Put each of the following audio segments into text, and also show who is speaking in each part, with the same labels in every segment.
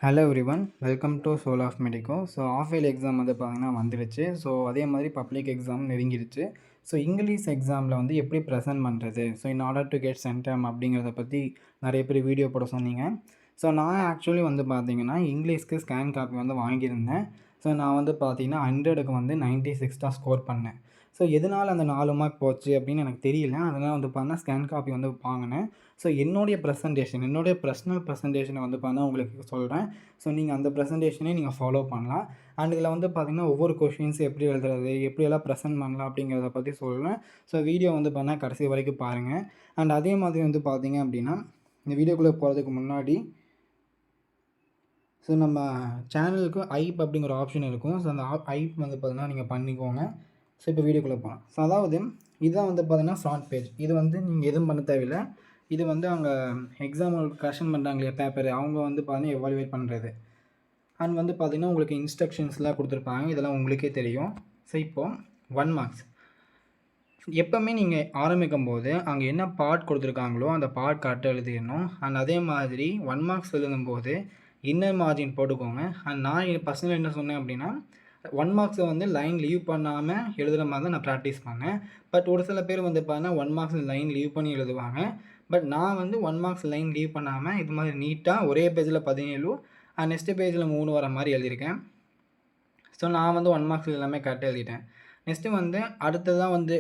Speaker 1: Hello everyone, welcome to soul of medico. So half yearly exam வந்து பார்த்தீங்கன்னா வந்துருச்சு. So அதே மாதிரி பப்ளிக் எக்ஸாம் நெருங்கிடுச்சு. ஸோ இங்கிலீஷ் எக்ஸாமில் வந்து எப்படி ப்ரெசென்ட் பண்ணுறது, so in order to get centum அப்படிங்கிறத பற்றி நிறைய பேர் வீடியோ போட சொன்னீங்க. ஸோ நான் ஆக்சுவலி வந்து பார்த்தீங்கன்னா இங்கிலீஷ்க்கு ஸ்கேன் காப்பி வந்து வாங்கியிருந்தேன். ஸோ நான் வந்து பார்த்தீங்கன்னா 100க்கு வந்து 96 தான் ஸ்கோர் பண்ணேன். ஸோ எதனால் அந்த 4 மார்க் போச்சு அப்படின்னு எனக்கு தெரியல. அதனால் வந்து பார்த்தீங்கன்னா ஸ்கேன் காப்பி வந்து வாங்கினேன். ஸோ என்னுடைய என்னுடைய பர்சனல் ப்ரெசன்டேஷனை வந்து பார்த்தீங்கன்னா உங்களுக்கு சொல்கிறேன். ஸோ நீங்கள் அந்த ப்ரெசன்டேஷனே நீங்கள் ஃபாலோ பண்ணலாம். அண்ட் இதில் வந்து பார்த்திங்கன்னா ஒவ்வொரு கொஷின்ஸ் எப்படி எழுதுறது, எப்படியெல்லாம் ப்ரெசென்ட் பண்ணலாம் அப்படிங்கிறத பற்றி சொல்கிறேன். ஸோ வீடியோ வந்து பார்த்தீங்கன்னா கடைசி வரைக்கும் பாருங்கள். அண்ட் அதே மாதிரி வந்து பார்த்திங்க அப்படின்னா இந்த வீடியோக்குள்ளே போகிறதுக்கு முன்னாடி ஸோ நம்ம சேனலுக்கு ஐப் அப்படிங்கிற ஒரு ஆப்ஷன் இருக்கும். ஸோ அந்த ஐப் வந்து பார்த்திங்கன்னா நீங்கள் பண்ணிக்கோங்க. ஸோ இப்போ வீடியோக்குள்ளே போகலாம். ஸோ அதாவது இதுதான் வந்து பார்த்திங்கன்னா ஃப்ரண்ட் பேஜ். இது வந்து நீங்கள் எதுவும் பண்ண தேவையில்லை. இது வந்து அவங்க எக்ஸாம் கரெக்ஷன் பண்ணுறாங்க இல்லையா பேப்பர், அவங்க வந்து பார்த்தீங்கன்னா எவாலுவேட் பண்ணுறது. அண்ட் வந்து பார்த்திங்கன்னா உங்களுக்கு இன்ஸ்ட்ரக்ஷன்ஸ்லாம் கொடுத்துருப்பாங்க. இதெல்லாம் உங்களுக்கே தெரியும். ஸோ இப்போது 1 மார்க்ஸ் எப்போவுமே நீங்கள் ஆரம்பிக்கும் போது அங்கே என்ன பார்ட் கொடுத்துருக்காங்களோ அந்த பார்ட் கரெக்டாக எழுதிடணும். அண்ட் அதே மாதிரி 1 மார்க்ஸ் எழுதும்போது இன்னர் மார்ஜின் போட்டுக்கோங்க. அண்ட் நான் பர்சனலாக என்ன சொன்னேன் அப்படின்னா 1 மார்க்ஸை வந்து லைன் லீவ் பண்ணாமல் எழுதுகிற மாதிரி தான் நான் ப்ராக்டிஸ் பண்ணேன். பட் ஒரு சில பேர் வந்து பார்த்தீங்கன்னா 1 மார்க்ஸ் லைன் லீவ் பண்ணி எழுதுவாங்க. பட் நான் வந்து 1 மார்க்ஸ் லைன் லீவ் பண்ணாமல் இது மாதிரி நீட்டாக ஒரே பேஜில் 17 அண்ட் நெக்ஸ்ட்டு பேஜில் 3 வர மாதிரி எழுதியிருக்கேன். ஸோ நான் வந்து 1 மார்க்ஸ் எல்லாமே கரெக்டாக எழுதிட்டேன். நெக்ஸ்ட்டு வந்து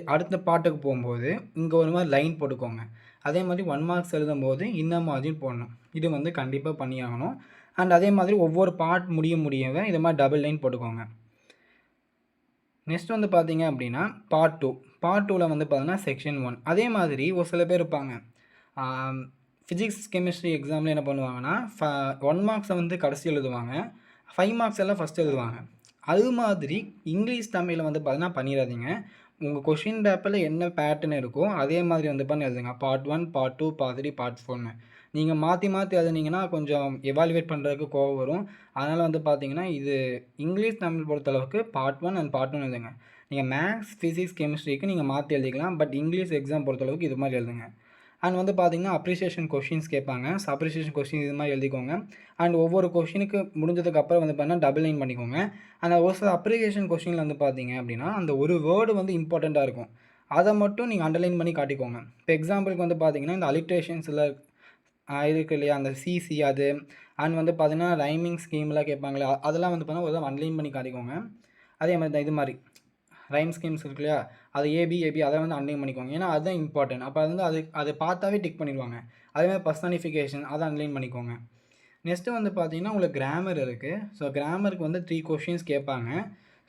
Speaker 1: அடுத்த பாட்டுக்கு போகும்போது இங்கே ஒரு மாதிரி லைன் போட்டுக்கோங்க. அதே மாதிரி 1 மார்க்ஸ் எழுதும்போது இன்னர் மார்ஜின் போடணும். இது வந்து கண்டிப்பாக பண்ணியாகணும். அண்ட் அதே மாதிரி ஒவ்வொரு பார்ட் முடியவே இது மாதிரி டபுள் லைன் போட்டுக்கோங்க. நெக்ஸ்ட் வந்து பார்த்தீங்க அப்படின்னா பார்ட் 2ல் வந்து பார்த்தீங்கன்னா செக்ஷன் 1. அதே மாதிரி ஒரு சில பேர் இருப்பாங்க, ஃபிசிக்ஸ் கெமிஸ்ட்ரி எக்ஸாமில் என்ன பண்ணுவாங்கன்னா 1 மார்க்ஸை வந்து கடைசி எழுதுவாங்க, 5 மார்க்ஸ் எல்லாம் ஃபஸ்ட்டு எழுதுவாங்க. அது மாதிரி இங்கிலீஷ் தமிழில் வந்து பார்த்தீங்கன்னா பண்ணிடாதீங்க. உங்கள் கொஷின் பேப்பரில் என்ன பேட்டர்ன் இருக்கோ அதே மாதிரி வந்து பண்ணி எழுதுங்க. பார்ட் 1, பார்ட் 2, பார்ட் 3, பார்ட் 4ன்னு நீங்கள் மாற்றி எழுதுனீங்கன்னா கொஞ்சம் எவாலுவேட் பண்ணுறதுக்கு கோவம் வரும். அதனால் வந்து பார்த்தீங்கன்னா இது இங்கிலீஷ் தமிழ் பொறுத்தளவுக்கு பார்ட் 1 அண்ட் பார்ட் 2 எழுதுங்க. நீங்கள் மேக்ஸ், ஃபிசிக்ஸ், கெமிஸ்ட்ரிக்கு நீங்கள் மாற்றி எழுதிக்கலாம். பட் இங்கிலீஷ் எக்ஸாம் பொறுத்தளவுக்கு இது மாதிரி எழுதுங்க. அண்ட் வந்து பார்த்தீங்கன்னா அப்ரிசியேஷன் கொஷின்ஸ் கேட்பாங்க. ஸோ அப்ரிசியேஷன் கொஷின் இது மாதிரி எழுதிக்கோங்க. அண்ட் ஒவ்வொரு கொஷினுக்கு முடிஞ்சதுக்கப்புறம் வந்து பார்த்தீங்கன்னா டபுள் லைன் பண்ணிக்கோங்க. அந்த ஒரு சில அப்ரிசியேஷன் கொஷினில் வந்து பார்த்தீங்க அப்படின்னா அந்த ஒரு வேர்டு வந்து இம்பார்ட்டண்ட்டாக இருக்கும். அதை மட்டும் நீங்கள் அண்டர்லைன் பண்ணி காட்டிக்கோங்க. இப்போ எக்ஸாம்பிளுக்கு வந்து பார்த்தீங்கன்னா இந்த அலிட்ரேஷன்ஸில் இருக்குது இல்லையா, அந்த சிசி அது அண்ட் வந்து பார்த்தீங்கன்னா ரைமிங் ஸ்கீம்லாம் கேட்பாங்களே அதெல்லாம் வந்து பார்த்தீங்கன்னா ஒரு அண்டர்லைன் பண்ணி காட்டிக்கோங்க. அதே மாதிரி தான் இது மாதிரி ரைம் ஸ்கீம்ஸ் இருக்கு இல்லையா, அது ஏபி அதை வந்து அண்டர்லைன் பண்ணிக்கோங்க. ஏன்னா அதுதான் இம்பார்ட்டன்ட். அப்போ வந்து அதை பார்த்தாவே டிக் பண்ணிடுவாங்க. அதேமாதிரி பர்சனிஃபிகேஷன் அதை அண்டர்லைன் பண்ணிக்கோங்க. நெக்ஸ்ட்டு வந்து பார்த்தீங்கன்னா உங்களுக்கு கிராமர் இருக்குது. ஸோ கிராமருக்கு வந்து 3 கொஷின்ஸ் கேட்பாங்க.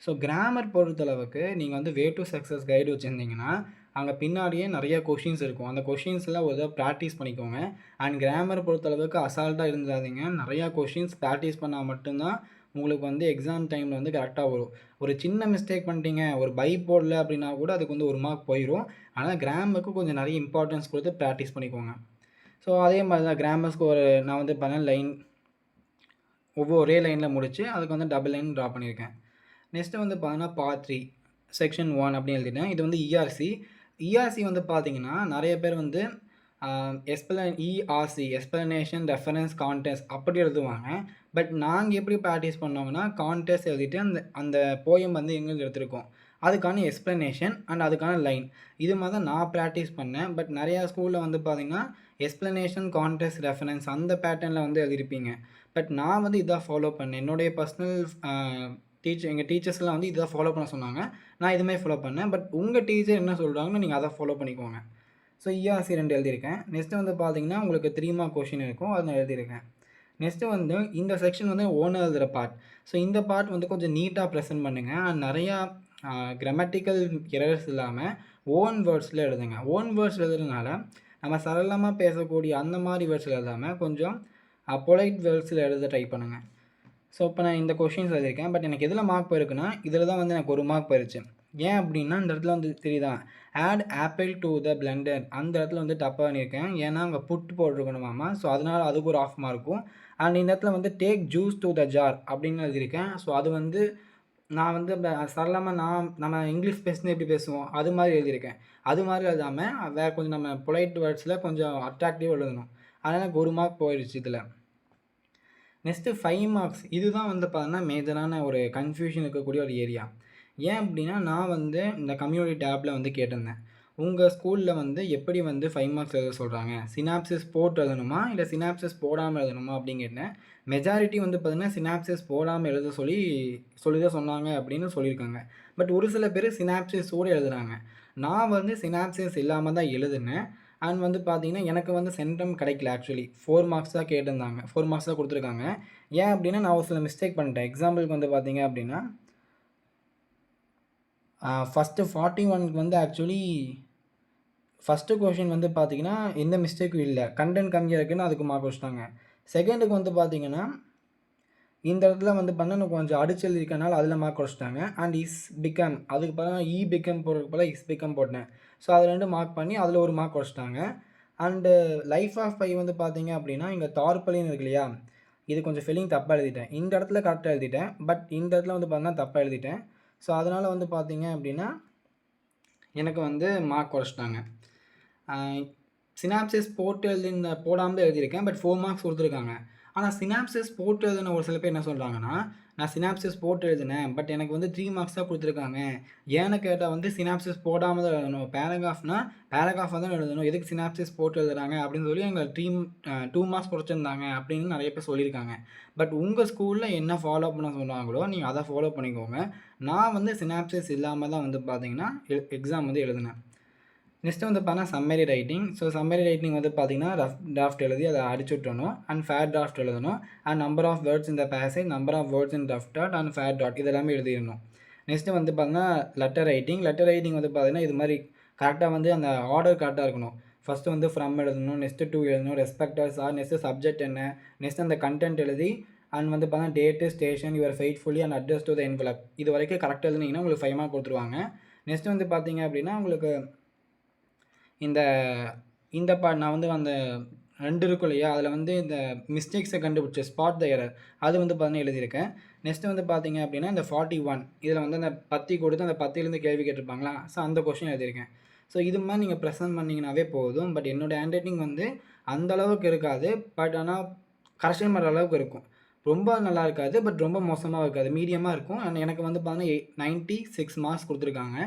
Speaker 1: ஸோ கிராமர் பொறுத்தளவுக்கு நீங்கள் வந்து வே டு சக்ஸஸ் கைடு வச்சுருந்தீங்கன்னா அங்கே பின்னாடியே நிறைய கொஷின்ஸ் இருக்கும். அந்த கொஷின்ஸ்லாம் ஒரு ப்ராக்டிஸ் பண்ணிக்கோங்க. அண்ட் கிராமர் பொறுத்தளவுக்கு அசால்ட்டாக இருந்துடாதீங்க. நிறையா கொஷின்ஸ் ப்ராக்டிஸ் பண்ணால் மட்டும்தான் உங்களுக்கு வந்து எக்ஸாம் டைமில் வந்து கரெக்டாக வரும். ஒரு சின்ன மிஸ்டேக் பண்ணிட்டீங்க, ஒரு பை போடல அப்படின்னா கூட அதுக்கு வந்து 1 மார்க் போயிடும். ஆனால் கிராமருக்கு கொஞ்சம் நிறைய இம்பார்ட்டன்ஸ் கொடுத்து ப்ராக்டிஸ் பண்ணிக்கோங்க. ஸோ அதே மாதிரி தான் கிராமர்ஸ்க்கு நான் வந்து பார்த்தீங்கன்னா லைன் ஒரே லைனில் முடித்து அதுக்கு வந்து டபுள் லைன் ட்ரா பண்ணியிருக்கேன். நெக்ஸ்ட்டு வந்து பார்த்தீங்கன்னா பார்ட் 3 செக்ஷன் 1 அப்படின்னு எழுதிட்டேன். இது வந்து இஆர்சி வந்து பார்த்தீங்கன்னா நிறைய பேர் வந்து எக்ஸ்பிளனேஷன், ரெஃபரன்ஸ், கான்டெஸ்ட் அப்படி எழுதுவாங்க. பட் நாங்கள் எப்படி ப்ராக்டிஸ் பண்ணோங்கன்னா கான்டெஸ்ட் எழுதிட்டு அந்த போயம் வந்து எங்களுக்கு எடுத்திருக்கோம். அதுக்கான எக்ஸ்பிளனேஷன் அண்ட் அதுக்கான லைன் இது மாதிரி தான் நான் ப்ராக்டிஸ் பண்ணேன். பட் நிறையா ஸ்கூலில் வந்து பார்த்திங்கன்னா எக்ஸ்பிளனேஷன், கான்டெஸ்ட், ரெஃபரன்ஸ் அந்த பேட்டர்னில் வந்து எழுதியிருப்பீங்க. பட் நான் வந்து இதான் ஃபாலோ பண்ணேன். என்னுடைய பர்சனல் எங்கள் டீச்சர்ஸ்லாம் வந்து இதை ஃபாலோ பண்ண சொன்னாங்க. நான் இதுமாதிரி ஃபாலோ பண்ணேன். பட் உங்கள் டீச்சர் என்ன சொல்கிறாங்கன்னு நீங்கள் அதை ஃபாலோ பண்ணிக்கோங்க. ஸோ இஆர்சி 2 எழுதியிருக்கேன். நெக்ஸ்ட்டு வந்து பார்த்தீங்கன்னா உங்களுக்கு 3 மார்க் கொஷின் இருக்கும், அதை நான் எழுதியிருக்கேன். நெக்ஸ்ட்டு வந்து இந்த செக்ஷன் வந்து ஓன் எழுதுகிற பார்ட். ஸோ இந்த பார்ட் வந்து கொஞ்சம் நீட்டாக ப்ரெசென்ட் பண்ணுங்கள். நிறையா கிராமட்டிக்கல் எரர்ஸ் இல்லாமல் ஓன் வேர்ட்ஸில் எழுதுங்க. ஓன் வேர்ட்ஸ் எழுதுறதுனால நம்ம சரளமாக பேசக்கூடிய அந்த மாதிரி வேர்ட்ஸில் எழுதாமல் கொஞ்சம் பொலைட் வேர்ட்ஸில் எழுத ட்ரை பண்ணுங்கள். ஸோ இப்போ நான் இந்த கொஷின்ஸ் எழுதியிருக்கேன். பட் எனக்கு எதில் மார்க் போயிருக்குன்னா இதில் தான் வந்து எனக்கு 1 மார்க் போயிருச்சு. ஏன் அப்படின்னா இந்த இடத்துல வந்து தெரியுதா, add apple to the blender அந்த இடத்துல வந்து தப்பாக பண்ணியிருக்கேன். ஏன்னா அங்கே புட் போட்டிருக்கணுமாமா. ஸோ அதனால் அதுக்கு ஒரு 1/2 மார்க்கும். அண்ட் இந்த இடத்துல வந்து take juice to the jar அப்படின்னு எழுதியிருக்கேன். ஸோ அது வந்து நான் வந்து சரளமாக நம்ம இங்கிலீஷ் பேசுனா எப்படி பேசுவோம் அது மாதிரி எழுதியிருக்கேன். அது மாதிரி எழுதாமல் வேறு கொஞ்சம் நம்ம பொலைட் வேர்ட்ஸில் கொஞ்சம் அட்ராக்டிவ் எழுதணும். அதனால் எனக்கு 1 மார்க் போயிடுச்சு இதில். நெக்ஸ்ட்டு 5 மார்க்ஸ் இதுதான் வந்து பார்த்தீங்கன்னா மேஜரான ஒரு கன்ஃப்யூஷன் இருக்கக்கூடிய ஒரு ஏரியா. ஏன் அப்படின்னா, நான் வந்து இந்த கம்யூனிட்டி டேப்ல வந்து கேட்டிருந்தேன். உங்க ஸ்கூல்ல வந்து எப்படி வந்து 5 மார்க்ஸ் எழுத சொல்றாங்க? சினாப்சிஸ் போட்டு எழுதணுமா? இல்ல சினாப்சிஸ் போடாம எழுதணுமா? அப்படின்னு கேட்டேன். மெஜாரிட்டி வந்து பார்த்தீங்கன்னா, சினாப்சிஸ் போடாம எழுத சொல்லி தான் சொன்னாங்க அப்படின்னு சொல்லியிருக்காங்க. பட் ஒரு சில பேர் சினாப்சிஸோட எழுதுறாங்க. நான் வந்து சினாப்சிஸ் இல்லாம தான் எழுதுனேன். அண்ட் வந்து பார்த்தீங்கன்னா, எனக்கு வந்து சென்டம் கிடைக்கல ஆக்சுவலி. 4 மார்க்ஸ் தான் கேட்டிருந்தாங்க. 4 மார்க்ஸ் தான் குடுத்துருக்காங்க. ஏன் அப்படின்னா, நான் ஒரு சில மிஸ்டேக் பண்ணிட்டேன். எக்ஸாம்பிளுக்கு வந்து பார்த்தீங்க அப்படின்னா, ஃபர்ஸ்ட்டு 41க்கு வந்து ஆக்சுவலி ஃபர்ஸ்ட்டு கொஸ்டின் வந்து பார்த்தீங்கன்னா, எந்த மிஸ்டேக்கும் இல்ல. கன்டென்ட் கம்மியா இருக்குன்னு அதுக்கு மார்க் வச்சுட்டாங்க. செகண்டுக்கு வந்து பார்த்தீங்கன்னா, இந்த இடத்துல வந்து பார்த்தீங்கன்னா, நான் கொஞ்சம் அடிச்சு எழுதியிருக்கனால அதில மார்க் குறைச்சுட்டாங்க. அண்ட் இஸ் பிகம் அதுக்கு பதிலா பிகம் போடுறதுக்கு பதிலா இஸ் பிகம் போட்டேன். ஸோ அது 2 மார்க் பண்ணி அதில ஒரு மார்க் குறைச்சுட்டாங்க. அண்டு லைஃப் ஆஃப் பை வந்து பார்த்தீங்க அப்படின்னா, இங்க தார்பாலின் இருக்கு இல்லையா? இது கொஞ்சம் ஸ்பெல்லிங் தப்பா எழுதிட்டேன். இந்த இடத்துல கரெக்ட்டா எழுதிட்டேன். பட் இந்த இடத்துல வந்து பார்த்தீங்கன்னா, தப்பா எழுதிட்டேன். ஸோ அதனால வந்து பார்த்தீங்க அப்படின்னா, எனக்கு வந்து மார்க் குறைச்சுட்டாங்க. அ சினாப்சிஸ் போட்டு போடாம தான் எழுதியிருக்கேன். பட் 4 மார்க்ஸ் குடுத்துருக்காங்க. ஆனா சினாப்சிஸ் போட்டு எழுதின ஒரு சில பேர் என்ன சொல்றாங்கன்னா, நான் சினாப்சிஸ் போட்டு எழுதினேன். பட் எனக்கு வந்து 3 மார்க்ஸ் தான் குடுத்துருக்காங்க. ஏன்னு கேட்டா வந்து சினாப்சிஸ் போடாம தான் எழுதணும். பேராகிராஃப்னா பேராகிராஃபா தான் எழுதணும். எதுக்கு சினாப்சிஸ் போட்டு எழுதுறாங்க அப்படின்னு சொல்லி எங்கள 2 மார்க்ஸ் குறைச்சிருந்தாங்க அப்படின்னு நெறைய பேர் சொல்லியிருக்காங்க. பட் உங்க ஸ்கூல்ல என்ன ஃபாலோ பண்ண சொன்னாங்களோ, நீங்க அத ஃபாலோ பண்ணிக்கோங்க. நான் வந்து சினாப்சிஸ் இல்லாம தான் வந்து பார்த்தீங்கன்னா, எக்ஸாம் வந்து எழுதினேன். நெக்ஸ்ட்டு வந்து பார்த்தீங்கன்னா summary writing. So summary writing வந்து பார்த்தீங்கன்னா, ரஃப் டிராஃப்ட் எழுதி அத அடிச்சு விட்டுறணும். அண்ட் ஃபேர் டிராஃப்ட் எழுதணும். And number of words in the passage, number of words in rough dot and fair dot இது எல்லாமே எழுதிறணும். நெக்ஸ்ட்டு வந்து பார்த்தீங்கன்னா, லெட்டர் ரைட்டிங். லெட்டர் ரைட்டிங் வந்து பார்த்தீங்கன்னா, இது மாரி கரெக்ட்டா வந்து அந்த ஆர்டர் கரெக்ட்டா இருக்கணும். ஃபர்ஸ்ட்டு வந்து ஃப்ரம் எழுதணும். நெக்ஸ்ட்டு டூ எழுதணும். ரெஸ்பெக்டர்ஸ் ஆர் நெக்ஸ்ட்டு சப்ஜெக்ட் என்ன, நெக்ஸ்ட் அந்த கன்டென்ட் எழுதி அண்ட் வந்து பார்த்தீங்கன்னா, date, station, your faithfully and address to the envelope இது வரைக்கும் கரெக்ட்டா எழுதுனீங்கன்னா, உங்களுக்கு 5 மார்க் குடுத்துருவாங்க. நெக்ஸ்ட்டு வந்து பார்த்தீங்க அப்படின்னா, உங்களுக்கு இந்த இந்த நான் வந்து அந்த 2 இருக்கும் இல்லையா? அதில வந்து இந்த மிஸ்டேக்ஸ கண்டுபிடிச்சேன். ஸ்பாட் த எரர் அது வந்து பார்த்தீங்கன்னா எழுதியிருக்கேன். நெக்ஸ்ட் வந்து பார்த்தீங்க அப்படின்னா, இந்த 41 இதில வந்து அந்த பத்தி கொடுத்து அந்த பத்தியிலேருந்து கேள்வி கேட்டிருப்பாங்களா? ஸோ அந்த கொஸ்டின் எழுதியிருக்கேன். ஸோ இது மாரி நீங்க பிரசன்ட் பண்ணீங்கனாவே போதும். பட் என்னோட ஹேண்ட் ரைட்டிங் வந்து அந்த அளவுக்கு இருக்காது. பட் ஆனா கரெக்ஷன் பண்ற அளவுக்கு இருக்கும். ரொம்ப நல்லா இருக்காது. பட் ரொம்ப மோசமாவும் இருக்காது. மீடியமா இருக்கும். அண்ட் எனக்கு வந்து பார்த்தீங்கன்னா 96 மார்க்ஸ் குடுத்துருக்காங்க.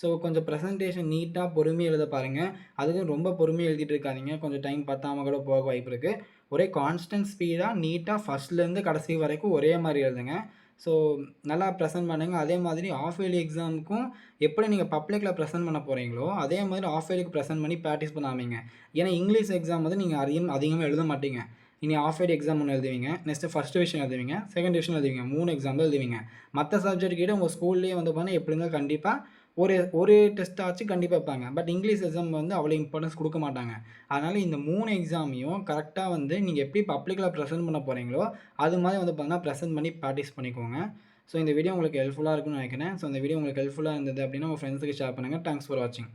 Speaker 1: ஸோ கொஞ்சம் ப்ரெசன்டேஷன் நீட்டா பொறுமையா எழுத பாருங்க. அதுவும் ரொம்ப பொறுமையா எழுதிட்டு இருக்காதீங்க. கொஞ்சம் டைம் பத்தாம கூட போக வாய்ப்பு இருக்கு. ஒரே கான்ஸ்டன்ட் ஸ்பீடா நீட்டா ஃபர்ஸ்ட்லேருந்து கடைசி வரைக்கும் ஒரே மாரி எழுதுங்க. ஸோ நல்லா ப்ரெசென்ட் பண்ணுங்க. அதே மாதிரி ஹால்ஃப் இயர்லி எக்ஸாமுக்கும் எப்படி நீங்க பப்ளிக்ல ப்ரெசென்ட் பண்ண போறீங்களோ, அதே மாதிரி ஹால்ஃப் இயர்லிக்கு ப்ரெசென்ட் பண்ணி பிராக்டிஸ் பண்ண ஆரம்பிங்க. ஏன்னா இங்கிலீஷ் எக்ஸாம் வந்து நீங்க அதிகமா எழுத மாட்டீங்க. இனி ஹால்ஃப் இயர்லி எக்ஸாம் 1 எழுதுவீங்க. நெக்ஸ்ட் ஃபர்ஸ்ட் டிவிஷன் எழுதுவீங்க. செகண்ட் டிவிஷன் எழுதுவீங்க. 3 எக்ஸாம் தான் எழுதுவீங்க. மத்த சப்ஜெக்ட் கிட்ட உங்க ஸ்கூல்லயே வந்து பார்த்தீங்கன்னா, எப்படி இருந்தாலும் கண்டிப்பா ஒரு ஒரு டெஸ்ட்டாச்சும் கண்டிப்பா வைப்பாங்க. பட் இங்கிலீஷ் எக்ஸாம் வந்து அவ்வளோ இம்பார்ட்டன்ஸ் குடுக்க மாட்டாங்க. அதனால இந்த 3 எக்ஸாமையும் கரெக்ட்டா வந்து நீங்க எப்படி பப்ளிக்ல பிரசன்ட் பண்ண போறீங்களோ, அது மாரி வந்து பார்த்தீங்கன்னா, பிரசன்ட் பண்ணி பிராக்டிஸ் பண்ணிக்கோங்க. ஸோ இந்த வீடியோ உங்களுக்கு ஹெல்ப்ஃபுல்லா இருக்கும்னு நெனைக்கிறேன். ஸோ இந்த வீடியோ உங்களுக்கு ஹெல்ப்ஃபுல்லா இருந்தது அப்படின்னா, உங்க ஃப்ரெண்ட்ஸ்க்கு ஷேர் பண்ணுங்க. தேங்க்ஸ் ஃபார் வாட்சிங்.